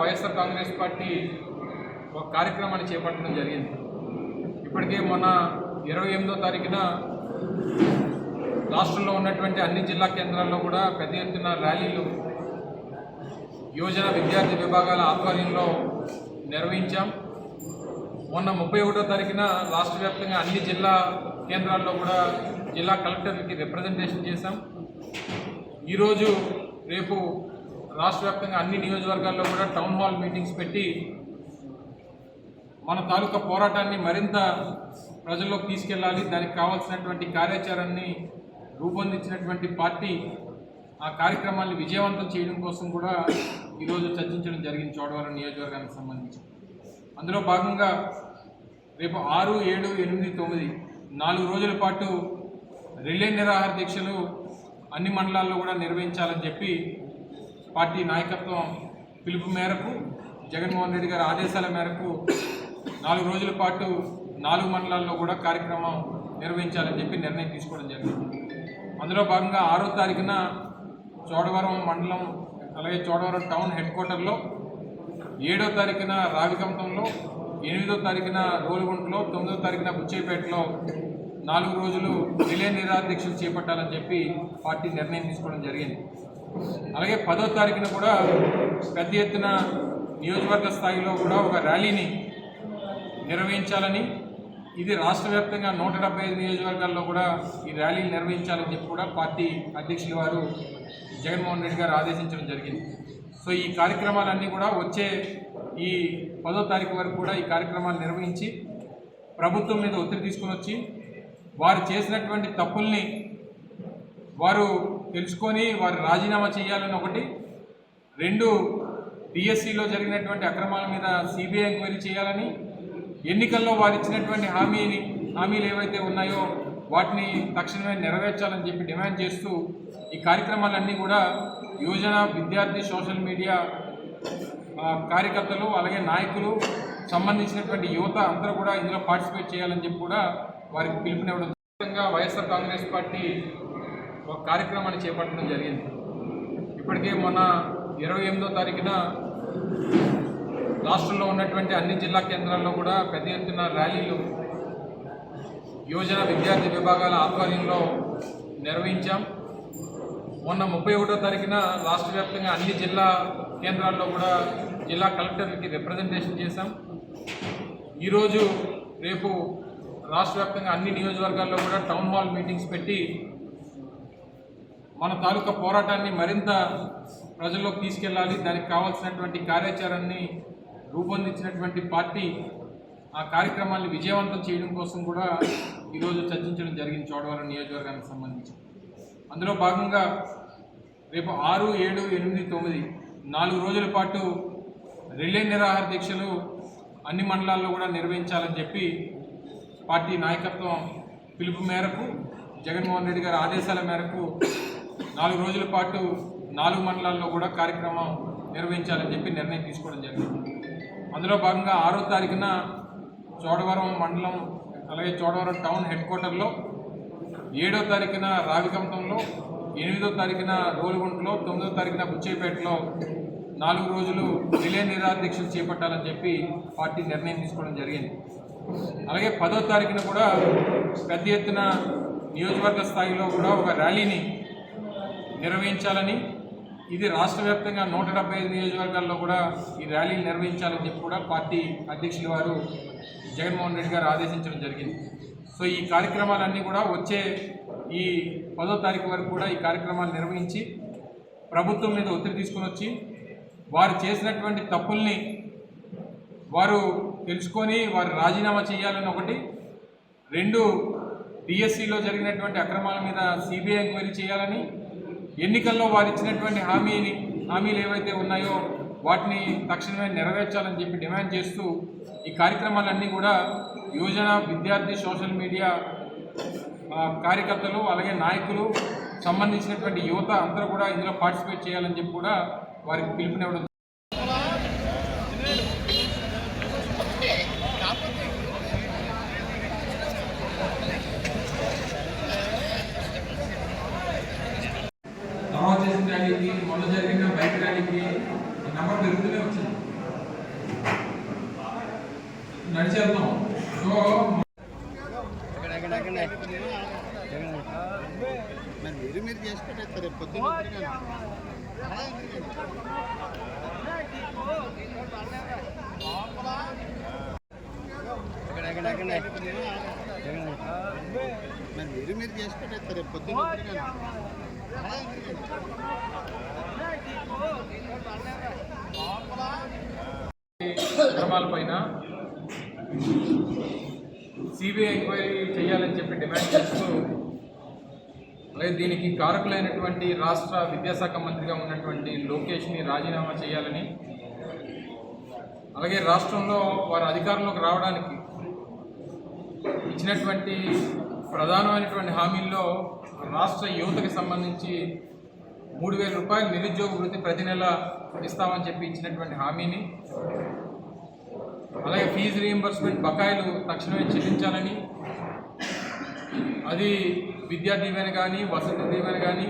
YSR Congress party ఒక కార్యక్రమాన్ని చేపట్టడం జరిగింది. ఇప్పటికే మొన్న 28వ తారీఖున రాష్ట్రంలో ఉన్నటువంటి అన్ని జిల్లా కేంద్రాల్లో కూడా పెద్ద ఎత్తున ర్యాలీలు యువజన విద్యార్థి విభాగాల ఆధ్వర్యంలో నిర్వహించాం. మొన్న 31వ తారీఖున రాష్ట్ర వ్యాప్తంగా అన్ని జిల్లా కేంద్రాల్లో కూడా జిల్లా కలెక్టర్లకి రిప్రజెంటేషన్ చేశాం. ఈరోజు రేపు రాష్ట్ర వ్యాప్తంగా అన్ని నియోజకవర్గాల్లో కూడా టౌన్ హాల్ మీటింగ్స్ పెట్టి మన తాలూకా పోరాటాన్ని మరింత ప్రజల్లోకి తీసుకెళ్ళాలి, దానికి కావాల్సినటువంటి కార్యాచరణని రూపొందించినటువంటి పార్టీ ఆ కార్యక్రమాన్ని విజయవంతం చేయడం కోసం కూడా ఈరోజు చర్చించడం జరిగింది చోడవరం నియోజకవర్గానికి సంబంధించి. అందులో భాగంగా రేపు 6, 7, 8, 9 4 రోజుల పాటు రిలే నిరాహార దీక్షలు అన్ని మండలాల్లో కూడా నిర్వహించాలని చెప్పి పార్టీ నాయకత్వం పిలుపు మేరకు జగన్మోహన్ రెడ్డి గారి ఆదేశాల మేరకు 4 రోజుల పాటు 4 మండలాల్లో కూడా కార్యక్రమం నిర్వహించాలని చెప్పి నిర్ణయం తీసుకోవడం జరిగింది. అందులో భాగంగా 6వ తారీఖున చోడవరం మండలం అలాగే చోడవరం టౌన్ హెడ్ క్వార్టర్లో, 7వ తారీఖున రావికంతంలో, 8వ తారీఖున రోలుగుంటలో, 9వ తారీఖున బుచ్చేపేటలో 4 రోజులు రిలే నిరాహార దీక్షలు చేపట్టాలని చెప్పి పార్టీ నిర్ణయం తీసుకోవడం జరిగింది. అలాగే 10వ తారీఖున కూడా పెద్ద ఎత్తున నియోజకవర్గ స్థాయిలో కూడా ఒక ర్యాలీని నిర్వహించాలని, ఇది రాష్ట్ర వ్యాప్తంగా 175 నియోజకవర్గాల్లో కూడా ఈ ర్యాలీని నిర్వహించాలని చెప్పి కూడా పార్టీ అధ్యక్షుల వారు జగన్మోహన్ రెడ్డి గారు ఆదేశించడం జరిగింది. సో ఈ కార్యక్రమాలన్నీ కూడా వచ్చే ఈ 10వ తారీఖు వరకు కూడా ఈ కార్యక్రమాలు నిర్వహించి ప్రభుత్వం మీద ఒత్తిడి తీసుకుని వచ్చి వారు చేసినటువంటి తప్పుల్ని వారు తెలుసుకొని వారు రాజీనామా చేయాలని ఒకటి, 2 డిఎస్సిలో జరిగినటువంటి అక్రమాల మీద సిబిఐ ఎంక్వైరీ చేయాలని, ఎన్నికల్లో వారు ఇచ్చినటువంటి హామీలు ఏవైతే ఉన్నాయో వాటిని తక్షణమే నెరవేర్చాలని చెప్పి డిమాండ్ చేస్తూ ఈ కార్యక్రమాలన్నీ కూడా యువజన విద్యార్థి సోషల్ మీడియా కార్యకర్తలు అలాగే నాయకులు సంబంధించినటువంటి యువత అందరూ కూడా ఇందులో పార్టిసిపేట్ చేయాలని చెప్పి కూడా వారికి పిలుపునివ్వడం. వైఎస్ఆర్ కాంగ్రెస్ పార్టీ ఒక కార్యక్రమాన్ని చేపట్టడం జరిగింది. ఇప్పటికే మొన్న 28వ తారీఖున రాష్ట్రంలో ఉన్నటువంటి అన్ని జిల్లా కేంద్రాల్లో కూడా పెద్ద ఎత్తున ర్యాలీలు యువజన విద్యార్థి విభాగాల ఆధ్వర్యంలో నిర్వహించాం. మొన్న 31వ తారీఖున రాష్ట్ర వ్యాప్తంగా అన్ని జిల్లా కేంద్రాల్లో కూడా జిల్లా కలెక్టర్లకి రిప్రజెంటేషన్ చేశాం. ఈరోజు రేపు రాష్ట్ర వ్యాప్తంగా అన్ని నియోజకవర్గాల్లో కూడా టౌన్ హాల్ మీటింగ్స్ పెట్టి మన తాలూకా పోరాటాన్ని మరింత ప్రజల్లోకి తీసుకెళ్ళాలి, దానికి కావాల్సినటువంటి కార్యాచరణని రూపొందించినటువంటి పార్టీ ఆ కార్యక్రమాన్ని విజయవంతం చేయడం కోసం కూడా ఈరోజు చర్చించడం జరిగింది చోడవరం నియోజకవర్గానికి సంబంధించి. అందులో భాగంగా రేపు 6, 7, 8, 9 4 రోజుల పాటు రిలే నిరాహార దీక్షలు అన్ని మండలాల్లో కూడా నిర్వహించాలని చెప్పి పార్టీ నాయకత్వం పిలుపు మేరకు జగన్మోహన్ రెడ్డి గారి ఆదేశాల మేరకు 4 రోజుల పాటు 4 మండలాల్లో కూడా కార్యక్రమం నిర్వహించాలని చెప్పి నిర్ణయం తీసుకోవడం జరిగింది. అందులో భాగంగా 6వ తారీఖున చోడవరం మండలం అలాగే చోడవరం టౌన్ హెడ్ క్వార్టర్లో, 7వ తారీఖున రావికంతంలో, 8వ తారీఖున రోలుగుంటలో, 9వ తారీఖున బుచ్చేపేటలో 4 రోజులు రిలే నిరాహార దీక్షలు చేపట్టాలని చెప్పి పార్టీ నిర్ణయం తీసుకోవడం జరిగింది. అలాగే 10వ తారీఖున కూడా పెద్ద ఎత్తున నియోజకవర్గ స్థాయిలో కూడా ఒక ర్యాలీని నిర్వహించాలని, ఇది రాష్ట్ర వ్యాప్తంగా 175 నియోజకవర్గాల్లో కూడా ఈ ర్యాలీని నిర్వహించాలని చెప్పి కూడా పార్టీ అధ్యక్షుల వారు జగన్మోహన్ రెడ్డి గారు ఆదేశించడం జరిగింది. సో ఈ కార్యక్రమాలన్నీ కూడా వచ్చే ఈ 10వ తారీఖు వరకు కూడా ఈ కార్యక్రమాలు నిర్వహించి ప్రభుత్వం మీద ఒత్తిడి తీసుకుని వచ్చి వారు చేసినటువంటి తప్పుల్ని వారు తెలుసుకొని వారు రాజీనామా చేయాలని ఒకటి, 2 డిఎస్సిలో జరిగినటువంటి అక్రమాల మీద సిబిఐ ఎంక్వైరీ చేయాలని, ఎన్నికల్లో వారు ఇచ్చినటువంటి హామీలు ఏవైతే ఉన్నాయో వాటిని తక్షణమే నెరవేర్చాలని చెప్పి డిమాండ్ చేస్తూ ఈ కార్యక్రమాలన్నీ కూడా యువజన విద్యార్థి సోషల్ మీడియా కార్యకర్తలు అలాగే నాయకులు సంబంధించినటువంటి యువత అందరూ కూడా ఇందులో పార్టిసిపేట్ చేయాలని చెప్పి కూడా వారికి పిలుపునివ్వడం. తర్వాత చేసిన ర్యాలీకి మొన్న జరిగిన బైక్ ర్యాలీకి నెంబర్ పెరుగుతూనే వచ్చింది నడిచేద్దాం. సో మరి మీరు చేసి పెట్టేస్తారు రేపు పొద్దున్న. మరి మీరు చేసి పెట్టేస్తారు రేపు పొద్దున్న. అక్రమాలపైన సిబిఐ ఎంక్వైరీ చేయాలని చెప్పి డిమాండ్ చేస్తూ, అలాగే దీనికి కారకులైనటువంటి రాష్ట్ర విద్యాశాఖ మంత్రిగా ఉన్నటువంటి లోకేష్ని రాజీనామా చేయాలని, అలాగే రాష్ట్రంలో వారు అధికారంలోకి రావడానికి ఇచ్చినటువంటి ప్రధానమైనటువంటి హామీల్లో రాష్ట్ర యువతకి సంబంధించి 3,000 రూపాయలు నిరుద్యోగ వృత్తి ప్రతి నెల ఇస్తామని చెప్పి ఇచ్చినటువంటి హామీని, అలాగే ఫీజు రీయింబర్స్మెంట్ బకాయిలు తక్షణమే చెల్లించాలని, అది విద్యా దీవెన కానీ వసతి దీవెన కానీ